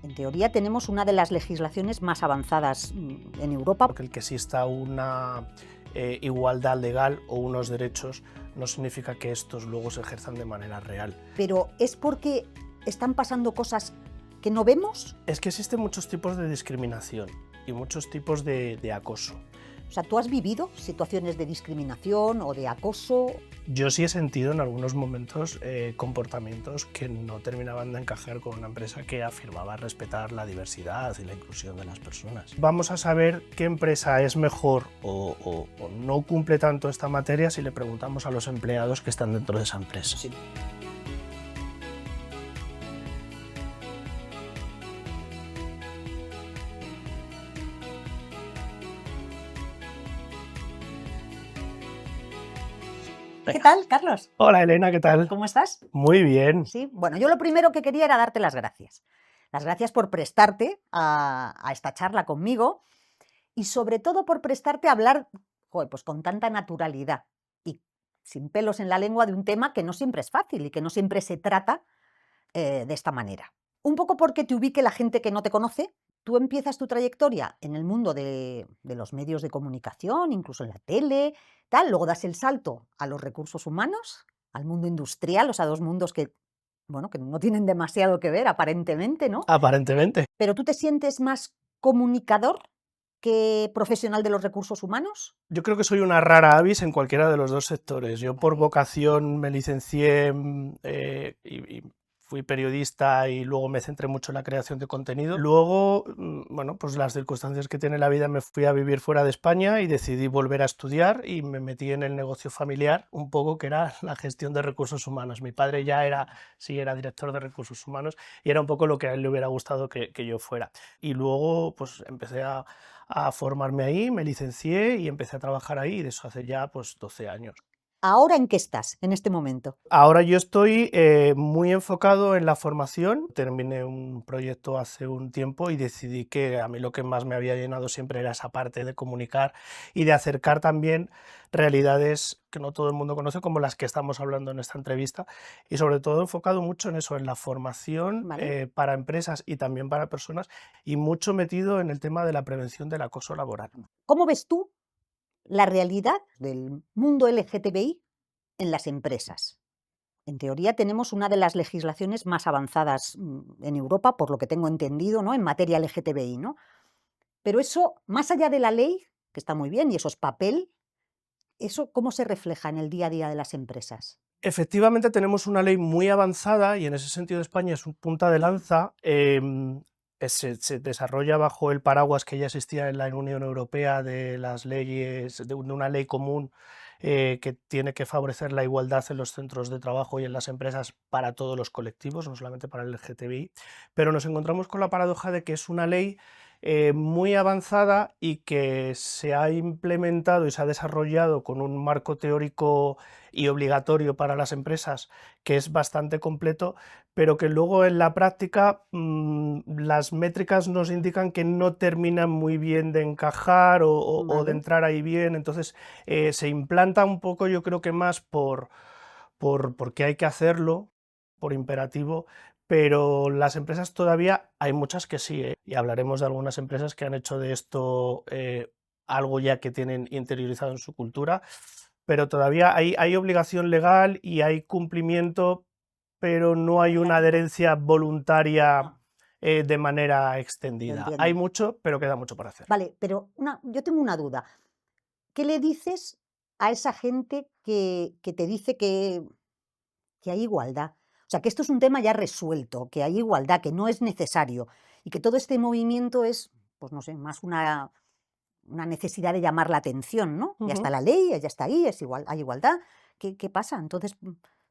En teoría tenemos una de las legislaciones más avanzadas en Europa. Porque el que exista una igualdad legal o unos derechos no significa que estos luego se ejerzan de manera real. Pero ¿es porque están pasando cosas que no vemos? Es que existen muchos tipos de discriminación y muchos tipos de acoso. O sea, ¿tú has vivido situaciones de discriminación o de acoso? Yo sí he sentido en algunos momentos comportamientos que no terminaban de encajar con una empresa que afirmaba respetar la diversidad y la inclusión de las personas. Vamos a saber qué empresa es mejor o no cumple tanto esta materia si le preguntamos a los empleados que están dentro de esa empresa. Sí. ¿Qué tal, Carlos? Hola Elena, ¿qué tal? ¿Cómo estás? Muy bien. Sí, bueno, yo lo primero que quería era darte las gracias. Las gracias por prestarte a esta charla conmigo y sobre todo por prestarte a hablar, pues con tanta naturalidad y sin pelos en la lengua de un tema que no siempre es fácil y que no siempre se trata de esta manera. Un poco porque te ubique la gente que no te conoce. Tú empiezas tu trayectoria en el mundo de los medios de comunicación, incluso en la tele, tal, luego das el salto a los recursos humanos, al mundo industrial, o sea, dos mundos que, bueno, que no tienen demasiado que ver aparentemente, ¿no? Aparentemente. Pero tú te sientes más comunicador que profesional de los recursos humanos. Yo creo que soy una rara avis en cualquiera de los dos sectores. Yo por vocación me licencié y fui periodista y luego me centré mucho en la creación de contenido. Luego, bueno, pues las circunstancias que tiene la vida, me fui a vivir fuera de España y decidí volver a estudiar y me metí en el negocio familiar un poco, que era la gestión de recursos humanos. Mi padre ya sí era director de recursos humanos y era un poco lo que a él le hubiera gustado que yo fuera. Y luego pues empecé a formarme ahí, me licencié y empecé a trabajar ahí, y de eso hace ya pues 12 años. ¿Ahora en qué estás en este momento? Ahora yo estoy muy enfocado en la formación. Terminé un proyecto hace un tiempo y decidí que a mí lo que más me había llenado siempre era esa parte de comunicar y de acercar también realidades que no todo el mundo conoce, como las que estamos hablando en esta entrevista, y sobre todo enfocado mucho en eso, en la formación ¿Vale? para empresas y también para personas, y mucho metido en el tema de la prevención del acoso laboral. ¿Cómo ves tú la realidad del mundo LGTBI en las empresas? En teoría tenemos una de las legislaciones más avanzadas en Europa, por lo que tengo entendido, ¿no? En materia LGTBI, ¿no? Pero eso, más allá de la ley, que está muy bien y eso es papel, ¿eso cómo se refleja en el día a día de las empresas? Efectivamente tenemos una ley muy avanzada y en ese sentido España es un punta de lanza. Se desarrolla bajo el paraguas que ya existía en la Unión Europea de las leyes, de una ley común que tiene que favorecer la igualdad en los centros de trabajo y en las empresas para todos los colectivos, no solamente para el LGTBI, pero nos encontramos con la paradoja de que es una ley muy avanzada y que se ha implementado y se ha desarrollado con un marco teórico y obligatorio para las empresas que es bastante completo, pero que luego en la práctica las métricas nos indican que no terminan muy bien de encajar o de ¿Vale? entrar ahí bien. Entonces se implanta un poco, yo creo que más porque hay que hacerlo, por imperativo, pero las empresas todavía hay muchas que sí, ¿eh? Y hablaremos de algunas empresas que han hecho de esto algo ya que tienen interiorizado en su cultura, pero todavía hay obligación legal y hay cumplimiento, pero no hay una adherencia voluntaria de manera Te extendida. Hay entiendo. mucho, pero queda mucho por hacer. Vale, pero yo tengo una duda. ¿Qué le dices a esa gente que te dice que hay igualdad? O sea, que esto es un tema ya resuelto, que hay igualdad, que no es necesario y que todo este movimiento es, pues no sé, más una necesidad de llamar la atención, ¿no? Ya está Ujú. la ley, ya está ahí, es igual, hay igualdad. ¿Qué pasa? Entonces,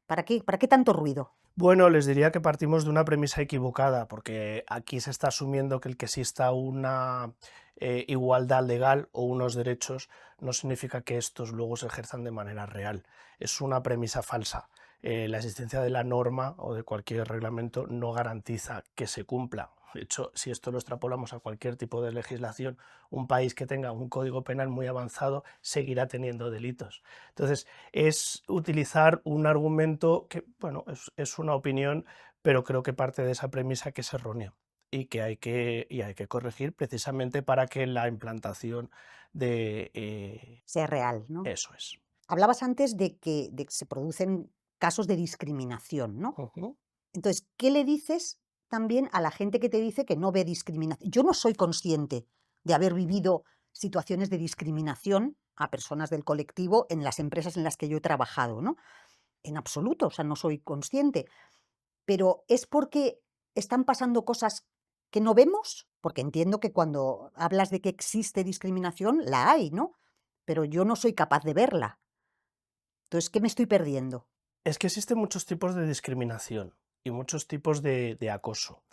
para qué tanto ruido? Bueno, les diría que partimos de una premisa equivocada, porque aquí se está asumiendo que el que exista una igualdad legal o unos derechos no significa que estos luego se ejerzan de manera real. Es una premisa falsa. La existencia de la norma o de cualquier reglamento no garantiza que se cumpla. De hecho, si esto lo extrapolamos a cualquier tipo de legislación, un país que tenga un código penal muy avanzado seguirá teniendo delitos. Entonces, es utilizar un argumento que, bueno, es una opinión, pero creo que parte de esa premisa que es errónea. y hay que corregir precisamente para que la implantación de... Sea real, ¿no? eso es. Hablabas antes de que se producen casos de discriminación, ¿no? Ujú. Entonces, ¿qué le dices también a la gente que te dice que no ve discriminación? Yo no soy consciente de haber vivido situaciones de discriminación a personas del colectivo en las empresas en las que yo he trabajado, ¿no? En absoluto, o sea, no soy consciente. Pero ¿es porque están pasando cosas que no vemos? Porque entiendo que cuando hablas de que existe discriminación, la hay, ¿no? Pero yo no soy capaz de verla. Entonces, ¿qué me estoy perdiendo? Es que existen muchos tipos de discriminación y muchos tipos de acoso.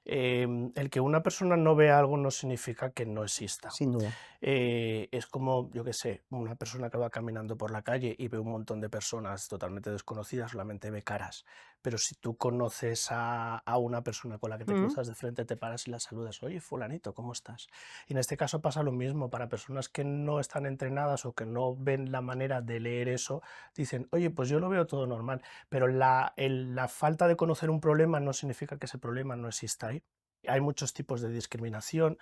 El que una persona no vea algo no significa que no exista. Sin duda. Es como, yo qué sé, una persona que va caminando por la calle y ve un montón de personas totalmente desconocidas, solamente ve caras. Pero si tú conoces a una persona con la que te Mm, cruzas de frente, te paras y la saludas, oye, fulanito, ¿cómo estás? Y en este caso pasa lo mismo para personas que no están entrenadas o que no ven la manera de leer eso, dicen, oye, pues yo lo veo todo normal, pero la falta de conocer un problema no significa que ese problema no exista ahí. Hay muchos tipos de discriminación.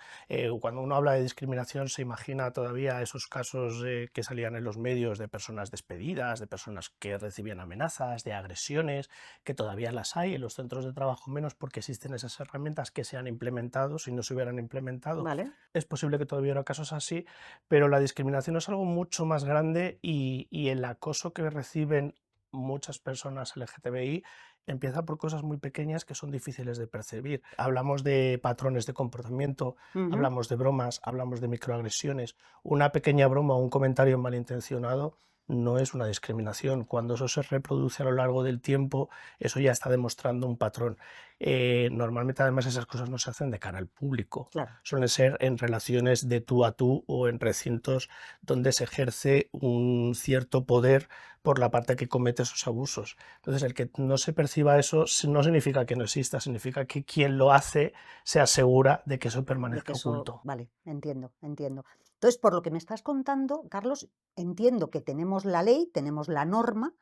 Cuando uno habla de discriminación se imagina todavía esos casos que salían en los medios de personas despedidas, de personas que recibían amenazas, de agresiones, que todavía las hay en los centros de trabajo, menos porque existen esas herramientas que se han implementado. Si no se hubieran implementado, vale. es posible que todavía hubiera casos así, pero la discriminación es algo mucho más grande y el acoso que reciben muchas personas LGTBI empieza por cosas muy pequeñas que son difíciles de percibir. Hablamos de patrones de comportamiento, Ujú. hablamos de bromas, hablamos de microagresiones. Una pequeña broma o un comentario malintencionado no es una discriminación. Cuando eso se reproduce a lo largo del tiempo, eso ya está demostrando un patrón. Normalmente, además, esas cosas no se hacen de cara al público. Claro. Suelen ser en relaciones de tú a tú o en recintos donde se ejerce un cierto poder por la parte que comete esos abusos. Entonces, el que no se perciba eso no significa que no exista, significa que quien lo hace se asegura de que eso De que permanezca eso, oculto. vale, entiendo, entiendo. Entonces, por lo que me estás contando, Carlos, entiendo que tenemos la ley, tenemos la norma,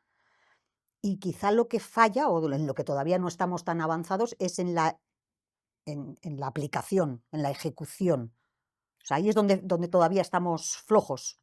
y quizá lo que falla, o en lo que todavía no estamos tan avanzados, es en la aplicación, en la ejecución. O sea, ahí es donde todavía estamos flojos.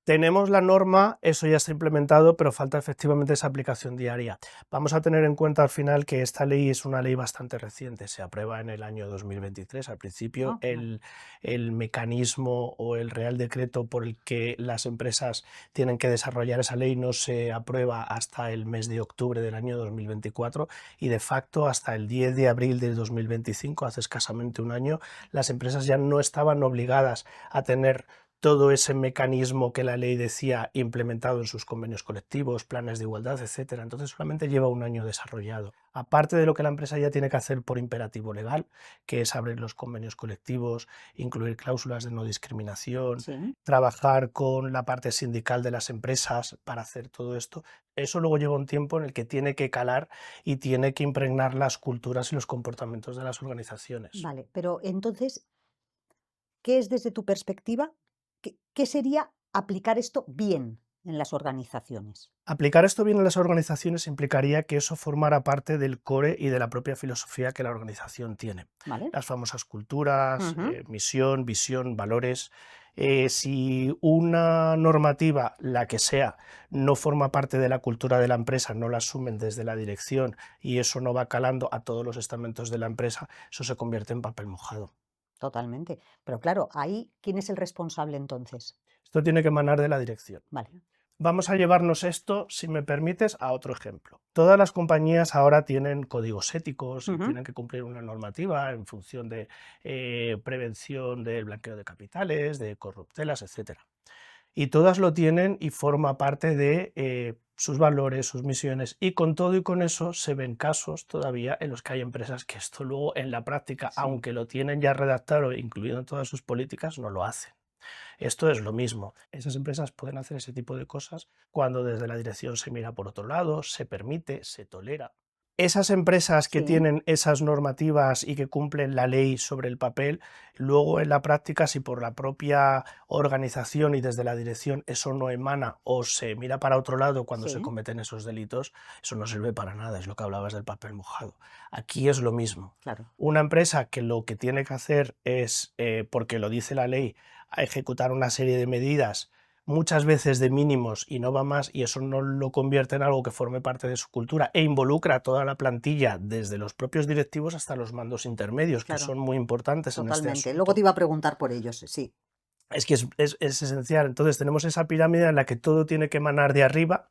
Tenemos la norma, eso ya está implementado, pero falta efectivamente esa aplicación diaria. Vamos a tener en cuenta al final que esta ley es una ley bastante reciente, se aprueba en el año 2023. Al principio, Ah, vale. el mecanismo o el real decreto por el que las empresas tienen que desarrollar esa ley no se aprueba hasta el mes de octubre del año 2024 y de facto hasta el 10 de abril del 2025, hace escasamente un año, las empresas ya no estaban obligadas a tener todo ese mecanismo que la ley decía implementado en sus convenios colectivos, planes de igualdad, etcétera. Entonces solamente lleva un año desarrollado. Aparte de lo que la empresa ya tiene que hacer por imperativo legal, que es abrir los convenios colectivos, incluir cláusulas de no discriminación, Sí. trabajar con la parte sindical de las empresas para hacer todo esto, eso luego lleva un tiempo en el que tiene que calar y tiene que impregnar las culturas y los comportamientos de las organizaciones. Vale, pero entonces, ¿qué es desde tu perspectiva? ¿Qué sería aplicar esto bien en las organizaciones? Aplicar esto bien en las organizaciones implicaría que eso formara parte del core y de la propia filosofía que la organización tiene. ¿Vale? Las famosas culturas, Ujú. misión, visión, valores. Si una normativa, la que sea, no forma parte de la cultura de la empresa, no la asumen desde la dirección y eso no va calando a todos los estamentos de la empresa, eso se convierte en papel mojado. Totalmente. Pero claro, ahí, ¿quién es el responsable entonces? Esto tiene que emanar de la dirección. Vale. Vamos a llevarnos esto, si me permites, a otro ejemplo. Todas las compañías ahora tienen códigos éticos y Ujú. tienen que cumplir una normativa en función de prevención del blanqueo de capitales, de corruptelas, etcétera. Y todas lo tienen y forma parte de sus valores, sus misiones. Y con todo y con eso se ven casos todavía en los que hay empresas que esto luego en la práctica, Sí. aunque lo tienen ya redactado, incluido en todas sus políticas, no lo hacen. Esto es lo mismo. Esas empresas pueden hacer ese tipo de cosas cuando desde la dirección se mira por otro lado, se permite, se tolera. esas empresas que Sí, tienen esas normativas y que cumplen la ley sobre el papel, luego en la práctica, si por la propia organización y desde la dirección eso no emana o se mira para otro lado cuando se sí, cometen esos delitos, eso no sirve para nada, es lo que hablabas del papel mojado. Aquí es lo mismo. claro. Una empresa que lo que tiene que hacer es, porque lo dice la ley, a ejecutar una serie de medidas muchas veces de mínimos y no va más, y eso no lo convierte en algo que forme parte de su cultura e involucra a toda la plantilla, desde los propios directivos hasta los mandos intermedios, que Claro, son muy importantes en este totalmente. Luego te asunto. iba a preguntar por ellos, sí. Es que es esencial. Entonces tenemos esa pirámide en la que todo tiene que emanar de arriba,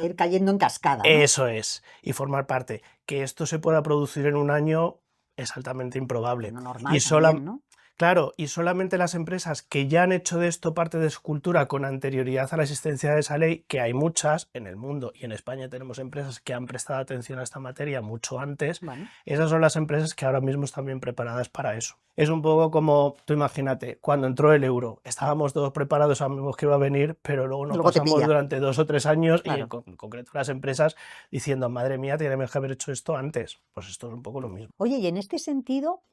Ir cayendo en cascada, ¿no? eso es, y formar parte. Que esto se pueda producir en un año es altamente improbable. Bueno, Y normal sola, también, ¿no? Claro, y solamente las empresas que ya han hecho de esto parte de su cultura con anterioridad a la existencia de esa ley, que hay muchas en el mundo y en España tenemos empresas que han prestado atención a esta materia mucho antes, Bueno, esas son las empresas que ahora mismo están bien preparadas para eso. Es un poco como, tú imagínate, cuando entró el euro, estábamos todos preparados, sabíamos que iba a venir, pero luego nos luego te pasamos pilla, durante 2 o 3 años y claro. en concreto las empresas diciendo, madre mía, teníamos que haber hecho esto antes. Pues esto es un poco lo mismo. Oye, y en este sentido,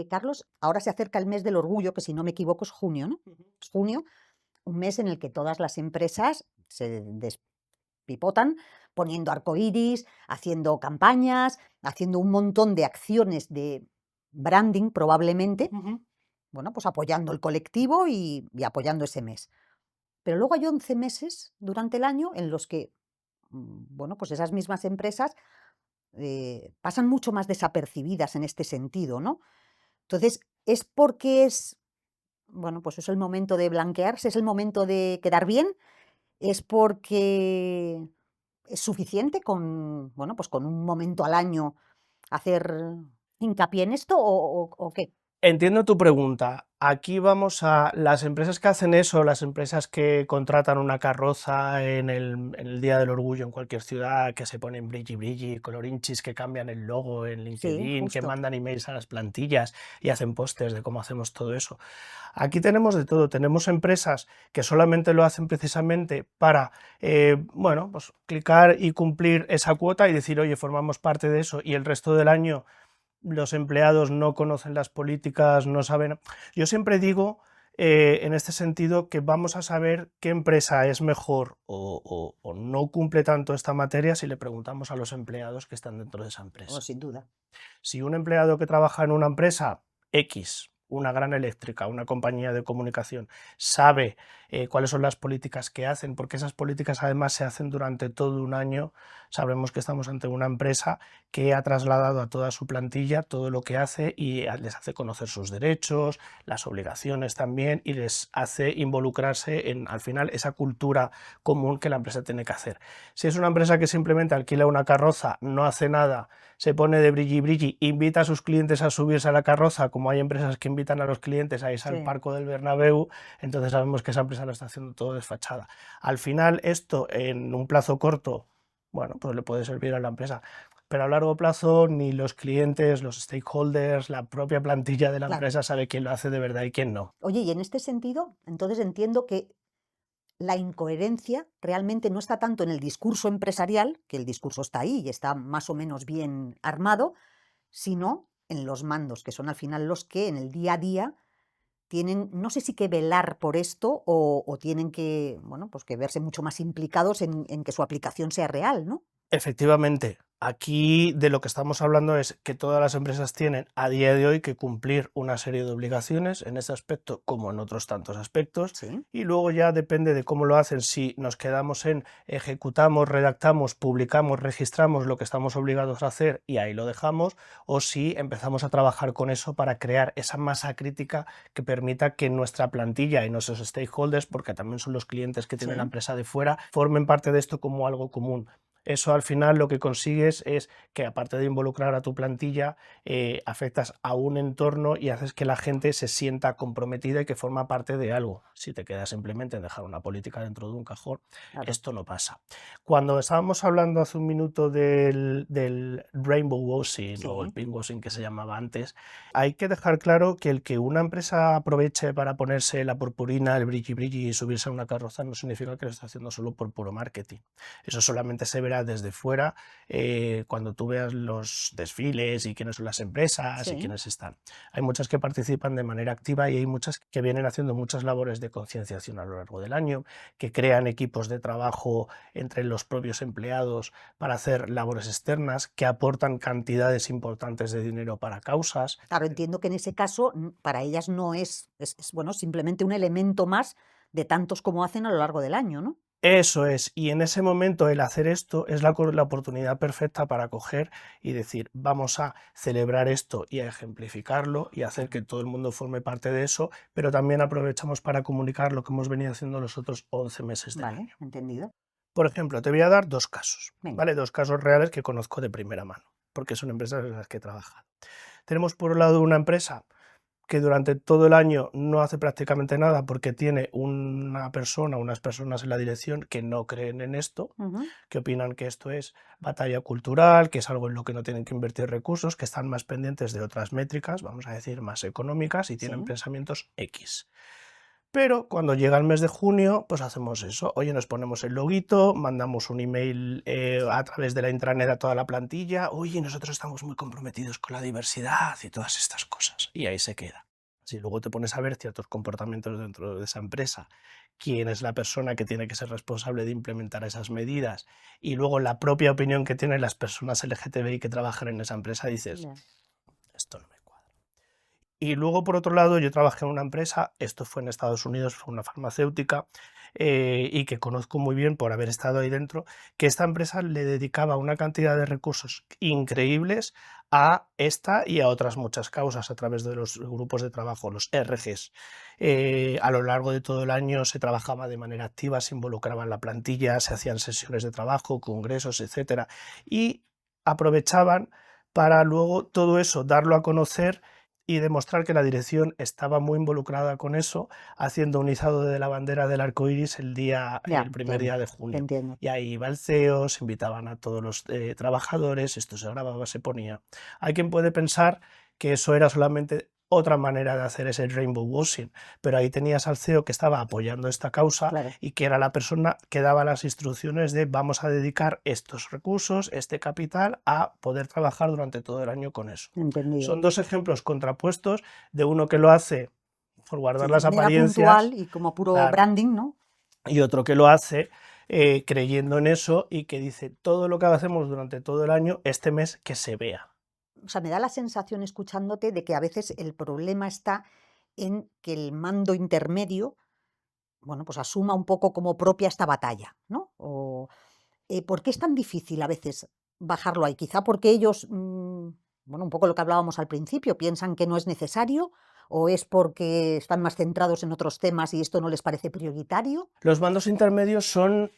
Carlos, ahora se acerca el mes del orgullo, que si no me equivoco es junio, ¿no? Es junio, un mes en el que todas las empresas se despipotan poniendo arcoíris, haciendo campañas, haciendo un montón de acciones de branding probablemente, bueno, pues apoyando el colectivo y apoyando ese mes. Pero luego hay 11 meses durante el año en los que, bueno, pues esas mismas empresas pasan mucho más desapercibidas en este sentido, ¿no? Entonces, es porque es, bueno, pues es el momento de blanquearse, es el momento de quedar bien, es porque es suficiente con, bueno, pues con un momento al año hacer hincapié en esto o qué. Entiendo tu pregunta. Aquí vamos a las empresas que hacen eso, las empresas que contratan una carroza en el Día del Orgullo en cualquier ciudad, que se ponen brilli brilli, colorinchis, que cambian el logo en Sí, LinkedIn, que justo. mandan emails a las plantillas y hacen pósters de cómo hacemos todo eso. Aquí tenemos de todo. Tenemos empresas que solamente lo hacen precisamente para, bueno, pues clicar y cumplir esa cuota y decir, oye, formamos parte de eso, y el resto del año los empleados no conocen las políticas, no saben. Yo siempre digo, en este sentido, que vamos a saber qué empresa es mejor o no cumple tanto esta materia si le preguntamos a los empleados que están dentro de esa Oh, empresa. sin duda. Si un empleado que trabaja en una empresa X, una gran eléctrica, una compañía de comunicación, sabe cuáles son las políticas que hacen, porque esas políticas además se hacen durante todo un año, sabremos que estamos ante una empresa que ha trasladado a toda su plantilla todo lo que hace y les hace conocer sus derechos, las obligaciones también, y les hace involucrarse en, al final, esa cultura común que la empresa tiene que hacer. Si es una empresa que simplemente alquila una carroza, no hace nada, se pone de brilli brilli, invita a sus clientes a subirse a la carroza, como hay empresas que invitan a los clientes a irse al Sí. Parco del Bernabéu, entonces sabemos que esa empresa lo está haciendo todo desfachada. Al final, esto en un plazo corto, bueno, pues le puede servir a la empresa, pero a largo plazo ni los clientes, los stakeholders, la propia plantilla de la Claro. empresa sabe quién lo hace de verdad y quién no. Oye, y en este sentido, entonces entiendo que la incoherencia realmente no está tanto en el discurso empresarial, que el discurso está ahí y está más o menos bien armado, sino en los mandos, que son al final los que en el día a día tienen, no sé si que velar por esto o tienen que, bueno, pues que verse mucho más implicados en que su aplicación sea real, ¿no? Efectivamente, aquí de lo que estamos hablando es que todas las empresas tienen a día de hoy que cumplir una serie de obligaciones en ese aspecto como en otros tantos aspectos, Sí, y luego ya depende de cómo lo hacen, si nos quedamos en ejecutamos, redactamos, publicamos, registramos lo que estamos obligados a hacer y ahí lo dejamos, o si empezamos a trabajar con eso para crear esa masa crítica que permita que nuestra plantilla y nuestros stakeholders, porque también son los clientes que tiene la sí, empresa de fuera, formen parte de esto como algo común. Eso al final lo que consigues es que, aparte de involucrar a tu plantilla, afectas a un entorno y haces que la gente se sienta comprometida y que forma parte de algo. Si te quedas simplemente en dejar una política dentro de un cajón, claro. esto no pasa. Cuando estábamos hablando hace un minuto del rainbow washing o el Sí, pink washing que se llamaba antes, hay que dejar claro que el que una empresa aproveche para ponerse la purpurina, el brilli brilli y subirse a una carroza no significa que lo esté haciendo solo por puro marketing. Eso solamente se verá manera desde fuera, cuando tú veas los desfiles y quiénes son las empresas y Sí, quiénes están. Hay muchas que participan de manera activa y hay muchas que vienen haciendo muchas labores de concienciación a lo largo del año, que crean equipos de trabajo entre los propios empleados para hacer labores externas, que aportan cantidades importantes de dinero para causas. claro, entiendo que en ese caso para ellas no bueno, simplemente un elemento más de tantos como hacen a lo largo del año, ¿no? Eso es, y en ese momento el hacer esto es la oportunidad perfecta para coger y decir, vamos a celebrar esto y a ejemplificarlo y hacer que todo el mundo forme parte de eso, pero también aprovechamos para comunicar lo que hemos venido haciendo los otros 11 meses del Vale, año. entendido. Por ejemplo, te voy a dar dos casos, Venga. ¿vale? Dos casos reales que conozco de primera mano, porque son empresas en las que he trabajado. Tenemos por un lado una empresa que durante todo el año no hace prácticamente nada porque tiene una persona, unas personas en la dirección que no creen en esto, Ujú. que opinan que esto es batalla cultural, que es algo en lo que no tienen que invertir recursos, que están más pendientes de otras métricas, vamos a decir, más económicas y tienen Sí, pensamientos X. Pero cuando llega el mes de junio, pues hacemos eso. Oye, nos ponemos el loguito, mandamos un email a través de la intranet a toda la plantilla. Oye, nosotros estamos muy comprometidos con la diversidad y todas estas cosas. Y ahí se queda. Si luego te pones a ver ciertos comportamientos dentro de esa empresa, quién es la persona que tiene que ser responsable de implementar esas medidas y luego la propia opinión que tienen las personas LGTBI que trabajan en esa empresa, dices, ya. esto no me cuadra. Y luego, por otro lado, yo trabajé en una empresa, esto fue en Estados Unidos, fue una farmacéutica, y que conozco muy bien por haber estado ahí dentro, que esta empresa le dedicaba una cantidad de recursos increíbles a esta y a otras muchas causas a través de los grupos de trabajo, los RGs. A lo largo de todo el año se trabajaba de manera activa, se involucraba en la plantilla, se hacían sesiones de trabajo, congresos, etcétera, y aprovechaban para luego todo eso darlo a conocer y demostrar que la dirección estaba muy involucrada con eso, haciendo un izado de la bandera del arco iris Ya, el primer entiendo, día de te junio. entiendo. Y ahí iba el CEO, se invitaban a todos los trabajadores, esto se grababa, se ponía. Hay quien puede pensar que eso era solamente otra manera de hacer ese rainbow washing, pero ahí tenías al CEO que estaba apoyando esta causa Claro, y que era la persona que daba las instrucciones de vamos a dedicar estos recursos, este capital, a poder trabajar durante todo el año con eso. entendido. Son dos ejemplos contrapuestos de uno que lo hace por guardar Sí, de las manera puntual apariencias, y como puro claro, branding, ¿no? y otro que lo hace creyendo en eso y que dice todo lo que hacemos durante todo el año, este mes que se vea. O sea, me da la sensación escuchándote de que a veces el problema está en que el mando intermedio, bueno, pues asuma un poco como propia esta batalla, ¿no? ¿Por qué es tan difícil a veces bajarlo ahí? Quizá porque ellos, bueno, un poco lo que hablábamos al principio, piensan que no es necesario, o es porque están más centrados en otros temas y esto no les parece prioritario. Los mandos intermedios son,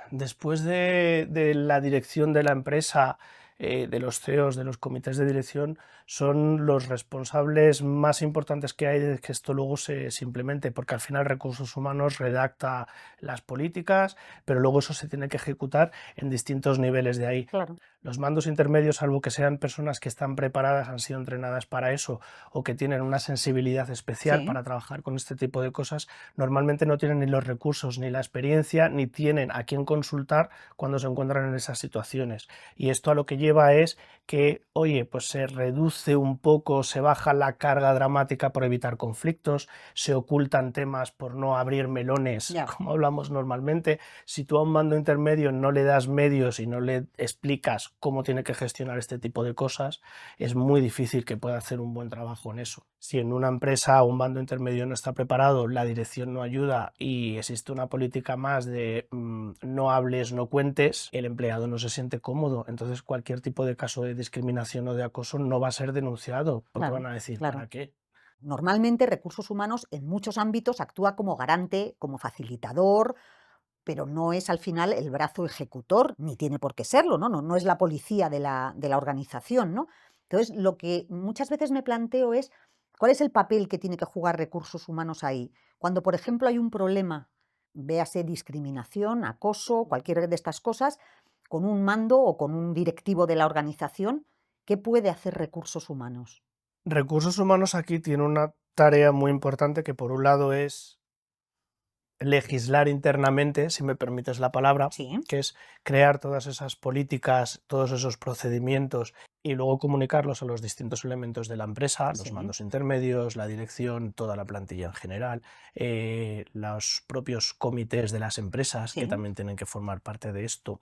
después de la dirección de la empresa, de los CEOs, de los comités de dirección, son los responsables más importantes que hay de que esto luego se implemente, porque al final Recursos Humanos redacta las políticas, pero luego eso se tiene que ejecutar en distintos niveles de ahí. Claro, Los mandos intermedios, salvo que sean personas que están preparadas, han sido entrenadas para eso o que tienen una sensibilidad especial sí, para trabajar con este tipo de cosas, normalmente no tienen ni los recursos, ni la experiencia, ni tienen a quién consultar cuando se encuentran en esas situaciones. Y esto a lo que lleva es que, oye, pues se reduce un poco, se baja la carga dramática por evitar conflictos, se ocultan temas por no abrir melones, ya. como hablamos normalmente. Si tú a un mando intermedio no le das medios y no le explicas cómo tiene que gestionar este tipo de cosas, es muy difícil que pueda hacer un buen trabajo en eso. Si en una empresa un mando intermedio no está preparado, la dirección no ayuda y existe una política más de no hables, no cuentes, el empleado no se siente cómodo. Entonces cualquier tipo de caso de discriminación o de acoso no va a ser denunciado, porque Claro, van a decir, claro. ¿para qué? Normalmente recursos humanos en muchos ámbitos actúa como garante, como facilitador, pero no es al final el brazo ejecutor, ni tiene por qué serlo, ¿no? No es la policía de la organización, ¿no? Entonces, lo que muchas veces me planteo es, ¿cuál es el papel que tiene que jugar recursos humanos ahí? Cuando, por ejemplo, hay un problema, véase discriminación, acoso, cualquier de estas cosas, con un mando o con un directivo de la organización, ¿qué puede hacer recursos humanos? Recursos humanos aquí tiene una tarea muy importante que por un lado es legislar internamente, si me permites la palabra, Sí, que es crear todas esas políticas, todos esos procedimientos y luego comunicarlos a los distintos elementos de la empresa, los sí, mandos intermedios, la dirección, toda la plantilla en general, los propios comités de las empresas que sí. también tienen que formar parte de esto.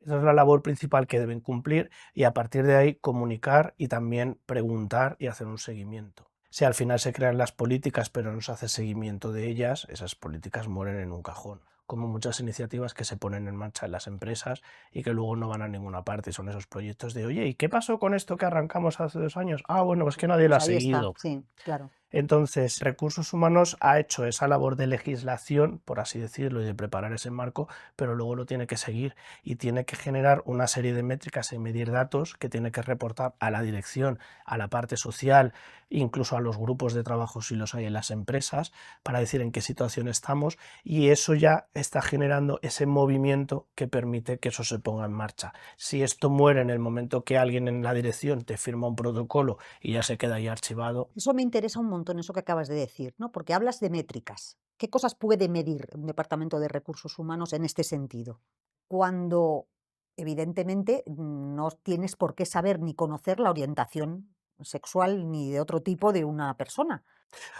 Esa es la labor principal que deben cumplir y a partir de ahí comunicar y también preguntar y hacer un seguimiento. Si al final se crean las políticas pero no se hace seguimiento de ellas, esas políticas mueren en un cajón, como muchas iniciativas que se ponen en marcha en las empresas y que luego no van a ninguna parte. Son esos proyectos de, oye, ¿y qué pasó con esto que arrancamos hace 2 años? Ah, bueno, pues que nadie lo Pues ha ahí está, seguido. sí, claro. Entonces, Recursos Humanos ha hecho esa labor de legislación, por así decirlo, y de preparar ese marco, pero luego lo tiene que seguir y tiene que generar una serie de métricas y medir datos que tiene que reportar a la dirección, a la parte social, incluso a los grupos de trabajo si los hay en las empresas, para decir en qué situación estamos y eso ya está generando ese movimiento que permite que eso se ponga en marcha. Si esto muere en el momento que alguien en la dirección te firma un protocolo y ya se queda ahí archivado. Eso me interesa un montón, eso que acabas de decir, ¿no? Porque hablas de métricas. ¿Qué cosas puede medir un departamento de recursos humanos en este sentido? Cuando, evidentemente, no tienes por qué saber ni conocer la orientación sexual ni de otro tipo de una persona.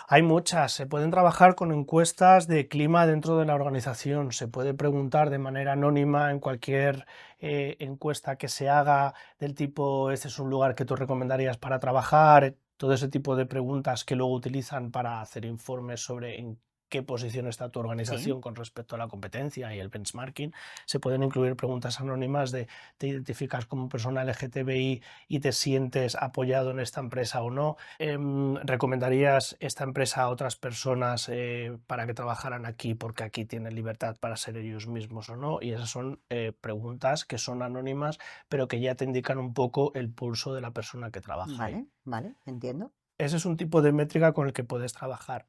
Hay muchas, se pueden trabajar con encuestas de clima dentro de la organización, se puede preguntar de manera anónima en cualquier encuesta que se haga del tipo, este es un lugar que tú recomendarías para trabajar, todo ese tipo de preguntas que luego utilizan para hacer informes sobre en qué posición está tu Sí. organización con respecto a la competencia y el benchmarking. Se pueden incluir preguntas anónimas de te identificas como persona LGTBI y te sientes apoyado en esta empresa o no. ¿Recomendarías esta empresa a otras personas para que trabajaran aquí porque aquí tienen libertad para ser ellos mismos o no? Y esas son preguntas que son anónimas, pero que ya te indican un poco el pulso de la persona que trabaja ahí. Vale, vale, entiendo. Ese es un tipo de métrica con el que puedes trabajar.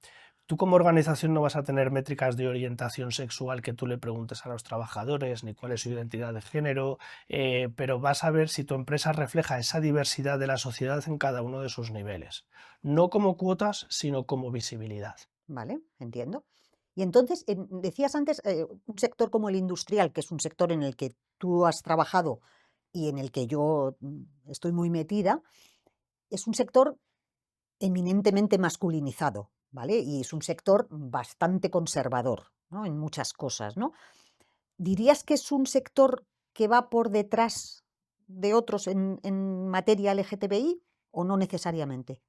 Tú como organización no vas a tener métricas de orientación sexual que tú le preguntes a los trabajadores, ni cuál es su identidad de género, pero vas a ver si tu empresa refleja esa diversidad de la sociedad en cada uno de sus niveles. No como cuotas, sino como visibilidad. Vale, entiendo. Y entonces, decías antes, un sector como el industrial, que es un sector en el que tú has trabajado y en el que yo estoy muy metida, es un sector eminentemente masculinizado, ¿vale? Y es un sector bastante conservador, ¿no? En muchas cosas, ¿no? ¿Dirías que es un sector que va por detrás de otros en materia LGTBI o no necesariamente?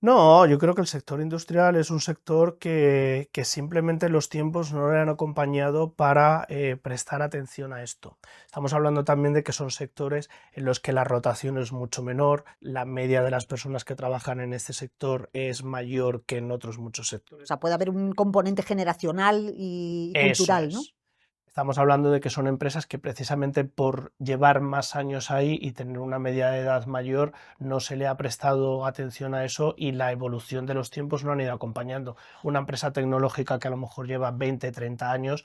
No, yo creo que el sector industrial es un sector que simplemente los tiempos no le han acompañado para prestar atención a esto. Estamos hablando también de que son sectores en los que la rotación es mucho menor, la media de las personas que trabajan en este sector es mayor que en otros muchos O sectores. sea, puede haber un componente generacional y Eso cultural, ¿no? es. Estamos hablando de que son empresas que precisamente por llevar más años ahí y tener una media de edad mayor no se le ha prestado atención a eso y la evolución de los tiempos no han ido acompañando. Una empresa tecnológica que a lo mejor lleva 20, 30 años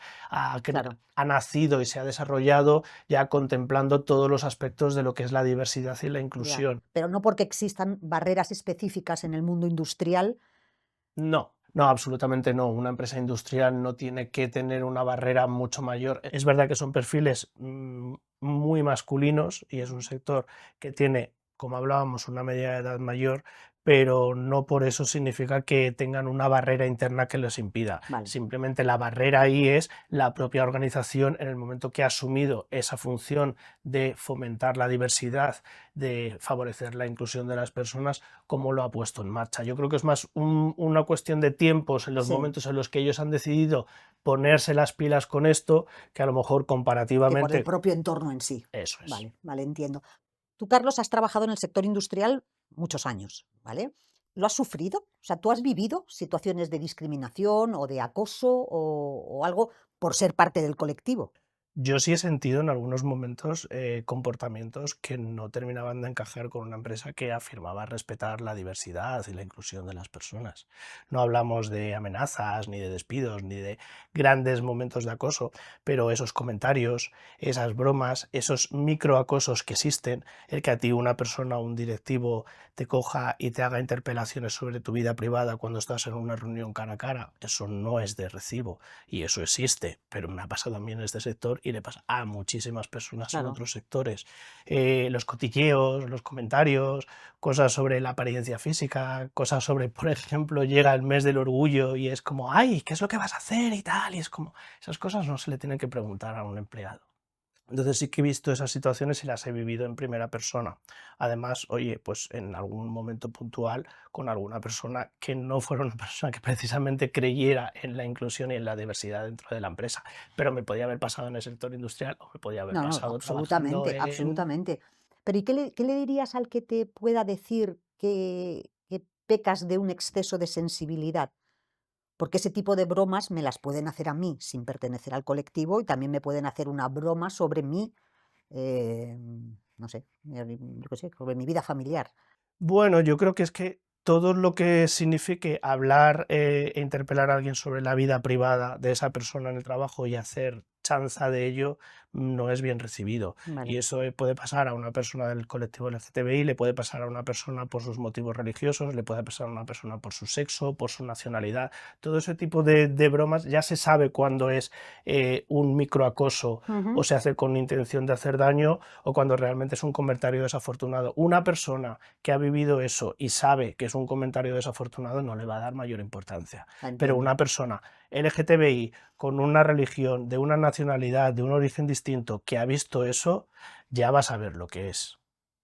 Claro, ha nacido y se ha desarrollado ya contemplando todos los aspectos de lo que es la diversidad y la ya. inclusión. Pero no porque existan barreras específicas en el mundo industrial. No, no, absolutamente no. Una empresa industrial no tiene que tener una barrera mucho mayor. Es verdad que son perfiles muy masculinos y es un sector que tiene, como hablábamos, una media de edad mayor, pero no por eso significa que tengan una barrera interna que les impida. Vale, Simplemente la barrera ahí es la propia organización en el momento que ha asumido esa función de fomentar la diversidad, de favorecer la inclusión de las personas cómo lo ha puesto en marcha. Yo creo que es más una cuestión de tiempos en los sí, momentos en los que ellos han decidido ponerse las pilas con esto, que a lo mejor que por el comparativamente propio entorno en sí. eso es. Vale, vale, entiendo. Tú, Carlos, has trabajado en el sector industrial muchos años, ¿vale? ¿Lo has sufrido? O sea, ¿tú has vivido situaciones de discriminación o de acoso o algo por ser parte del colectivo? Yo sí he sentido en algunos momentos comportamientos que no terminaban de encajar con una empresa que afirmaba respetar la diversidad y la inclusión de las personas. No hablamos de amenazas, ni de despidos, ni de grandes momentos de acoso, pero esos comentarios, esas bromas, esos microacosos que existen, el que a ti una persona, un directivo, te coja y te haga interpelaciones sobre tu vida privada cuando estás en una reunión cara a cara, eso no es de recibo. Y eso existe, pero me ha pasado a mí en este sector y le pasa a muchísimas personas en Claro. otros sectores. Los cotilleos, los comentarios, cosas sobre la apariencia física, cosas sobre, por ejemplo, llega el mes del orgullo y es como, ay, ¿qué es lo que vas a hacer? Y tal, y es como, esas cosas no se le tienen que preguntar a un empleado. Entonces sí que he visto esas situaciones y las he vivido en primera persona. Además, oye, pues en algún momento puntual con alguna persona que no fuera una persona que precisamente creyera en la inclusión y en la diversidad dentro de la empresa, pero me podía haber pasado en el sector industrial o me podía haber No, no, pasado trabajando absolutamente, en... absolutamente. Pero ¿y qué le dirías al que te pueda decir que pecas de un exceso de sensibilidad? Porque ese tipo de bromas me las pueden hacer a mí sin pertenecer al colectivo y también me pueden hacer una broma sobre mí, eh, no sé, yo qué sé, sobre mi vida familiar. Bueno, yo creo que es que todo lo que signifique hablar e interpelar a alguien sobre la vida privada de esa persona en el trabajo y hacer chanza de ello no es bien recibido. Vale. Y eso puede pasar a una persona del colectivo LGTBI, le puede pasar a una persona por sus motivos religiosos, le puede pasar a una persona por su sexo, por su nacionalidad. Todo ese tipo de bromas ya se sabe cuándo es un microacoso o Ujú. se hace con intención de hacer daño o cuando realmente es un comentario desafortunado. Una persona que ha vivido eso y sabe que es un comentario desafortunado no le va a dar mayor importancia. Pero Entiendo. una persona LGTBI con una religión, de una nacionalidad, de un origen distinto, que ha visto eso, ya va a saber lo que es.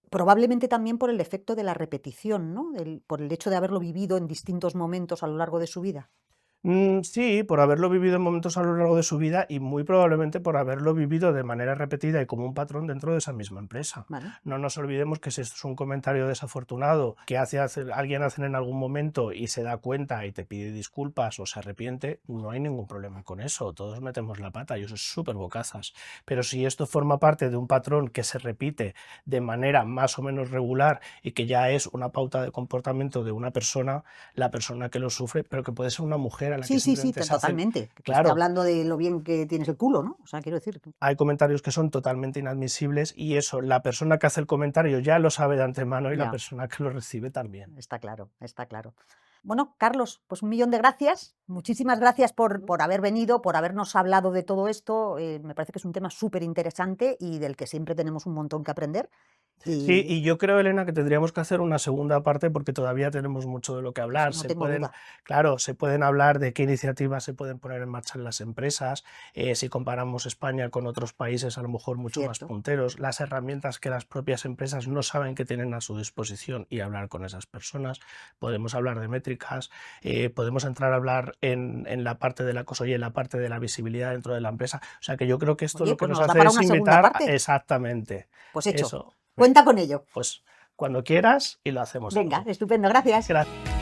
Probablemente también por el efecto de la repetición, ¿no? Por el hecho de haberlo vivido en distintos momentos a lo largo de su vida. Sí, por haberlo vivido en momentos a lo largo de su vida y muy probablemente por haberlo vivido de manera repetida y como un patrón dentro de esa misma empresa. Vale. No nos olvidemos que si esto es un comentario desafortunado que alguien hace en algún momento y se da cuenta y te pide disculpas o se arrepiente, no hay ningún problema con eso. Todos metemos la pata y eso es súper bocazas. Pero si esto forma parte de un patrón que se repite de manera más o menos regular y que ya es una pauta de comportamiento de una persona, la persona que lo sufre, pero que puede ser una mujer a la que Sí, sí, sí, simplemente se hacen... totalmente. Que te esté Claro, hablando de lo bien que tienes el culo, ¿no? O sea, quiero decir. hay comentarios que son totalmente inadmisibles y eso, la persona que hace el comentario ya lo sabe de antemano y la Ya, persona que lo recibe también. está claro, está claro. Bueno, Carlos, pues un millón de gracias. Muchísimas gracias por haber venido, por habernos hablado de todo esto. Me parece que es un tema súper interesante y del que siempre tenemos un montón que aprender. Sí, Y y yo creo, Elena, que tendríamos que hacer una segunda parte porque todavía tenemos mucho de lo que hablar. no tengo duda. Claro, se pueden hablar de qué iniciativas se pueden poner en marcha en las empresas, si comparamos España con otros países a lo mejor mucho más Cierto. punteros, las herramientas que las propias empresas no saben que tienen a su disposición y hablar con esas personas. Podemos hablar de métricas, podemos entrar a hablar en la parte del acoso y en la parte de la visibilidad dentro de la empresa. O sea que yo creo que esto Oye, lo que pues nos nos da hace para es una segunda invitar parte. exactamente Pues hecho. eso. Cuenta con ello. Pues cuando quieras y lo hacemos Venga, algo. estupendo, gracias. Gracias.